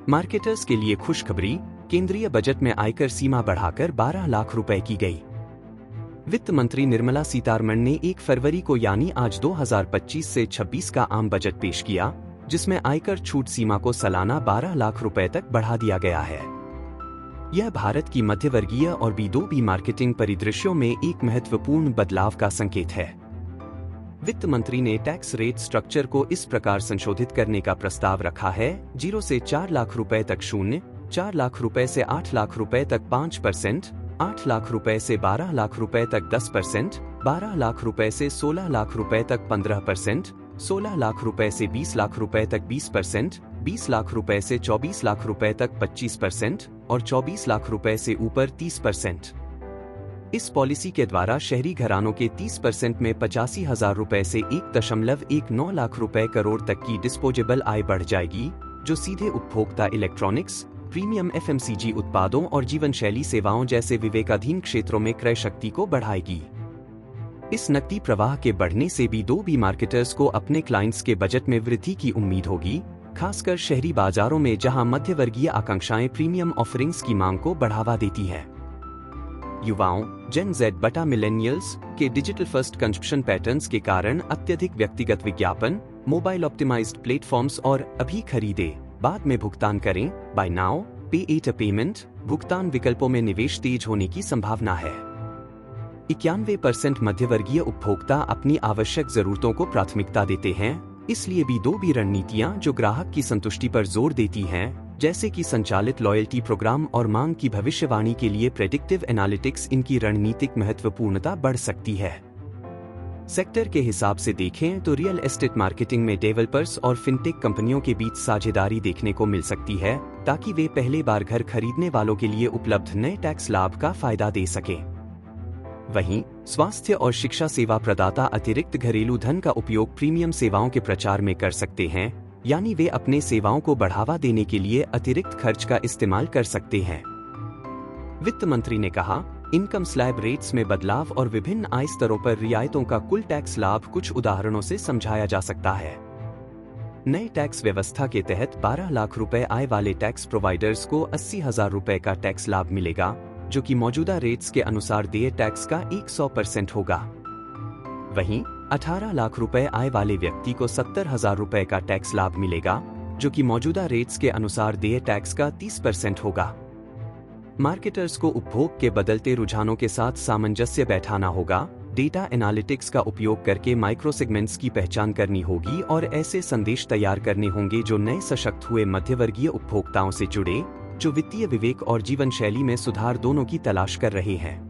Marketers के लिए खुशखबरी, केंद्रीय बजट में आयकर सीमा बढ़ाकर 12 लाख रुपए की गई। वित्त मंत्री निर्मला सीतारमण ने 1 फरवरी को यानी आज 2025 से 26 का आम बजट पेश किया, जिसमें आयकर छूट सीमा को सालाना 12 लाख रुपए तक बढ़ा दिया गया है। यह भारत की मध्यवर्गीय और B2B मार्केटिंग परिदृश्यों में एक महत्वपूर्ण बदलाव का संकेत है। वित्त मंत्री ने टैक्स रेट स्ट्रक्चर को इस प्रकार संशोधित करने का प्रस्ताव रखा है: 0 से 4 लाख रुपए तक 0, 4 लाख रुपए से 8 लाख रुपए तक 5%, 8 लाख रुपए से 12 लाख रुपए तक 10%, 12 लाख रुपए से 16 लाख रुपए तक 15%, 16 लाख रुपए से 20 लाख रुपए तक 20%, 20 लाख रुपए से 24 लाख रुपए तक 25% और 24 लाख रुपए से ऊपर 30%। इस पॉलिसी के द्वारा शहरी घरानों के 30% में 85,000 रुपए से 1.19 लाख रुपए करोड़ तक की डिस्पोजेबल आय बढ़ जाएगी, जो सीधे उपभोक्ता इलेक्ट्रॉनिक्स, प्रीमियम FMCG उत्पादों और जीवन शैली सेवाओं जैसे विवेकाधीन क्षेत्रों में क्रय शक्ति को बढ़ाएगी। इस नकदी प्रवाह के बढ़ने से B2B मार्केटर्स को अपने क्लाइंट्स के बजट में वृद्धि की उम्मीद होगी, खासकर शहरी बाजारों में जहां मध्यवर्गीय आकांक्षाएं प्रीमियम ऑफरिंग्स की मांग को बढ़ावा देती हैं। युवाओं, जेन Z बटा मिलेनियल्स के डिजिटल फर्स्ट कंजप्शन पैटर्न्स के कारण अत्यधिक व्यक्तिगत विज्ञापन, मोबाइल ऑप्टिमाइज्ड प्लेटफॉर्म्स और अभी खरीदे बाद में भुगतान करें, बाय नाउ पे एट पेमेंट भुगतान विकल्पों में निवेश तेज होने की संभावना है। 91% मध्यवर्गीय उपभोक्ता अपनी आवश्यक जरूरतों को प्राथमिकता देते हैं, इसलिए B2B रणनीतियां जो ग्राहक की संतुष्टि पर जोर देती हैं, जैसे कि संचालित लॉयल्टी प्रोग्राम और मांग की भविष्यवाणी के लिए प्रेडिक्टिव एनालिटिक्स, इनकी रणनीतिक महत्वपूर्णता बढ़ सकती है। सेक्टर के हिसाब से देखें तो रियल एस्टेट मार्केटिंग में डेवलपर्स और फिनटेक कंपनियों के बीच साझेदारी देखने को मिल सकती है, ताकि वे पहले बार घर खरीदने वालों के लिए उपलब्ध नए टैक्स लाभ का फायदा दे सकें। वहीं स्वास्थ्य और शिक्षा सेवा प्रदाता अतिरिक्त घरेलू धन का उपयोग प्रीमियम सेवाओं के प्रचार में कर सकते हैं, यानी वे अपने सेवाओं को बढ़ावा देने के लिए अतिरिक्त खर्च का इस्तेमाल कर सकते हैं। वित्त मंत्री ने कहा, इनकम स्लैब रेट्स में बदलाव और विभिन्न आय स्तरों पर रियायतों का कुल टैक्स लाभ कुछ उदाहरणों से समझाया जा सकता है। नई टैक्स व्यवस्था के तहत 12 लाख रुपए आय वाले टैक्स प्रोवाइडर्स को 80,000 रुपए का टैक्स लाभ मिलेगा, जो कि मौजूदा रेट्स के अनुसार देय टैक्स का 100% होगा। वहीं 18 लाख रुपए आय वाले व्यक्ति को 70,000 रुपए का टैक्स लाभ मिलेगा, जो कि मौजूदा रेट्स के अनुसार देय टैक्स का 30% होगा। मार्केटर्स को उपभोग के बदलते रुझानों के साथ सामंजस्य बैठाना होगा, डेटा एनालिटिक्स का उपयोग करके माइक्रो सेगमेंट्स की पहचान करनी होगी और ऐसे संदेश तैयार करने होंगे जो नए सशक्त हुए मध्यवर्गीय उपभोक्ताओं से जुड़े, जो वित्तीय विवेक और जीवन शैली में सुधार दोनों की तलाश कर रहे हैं।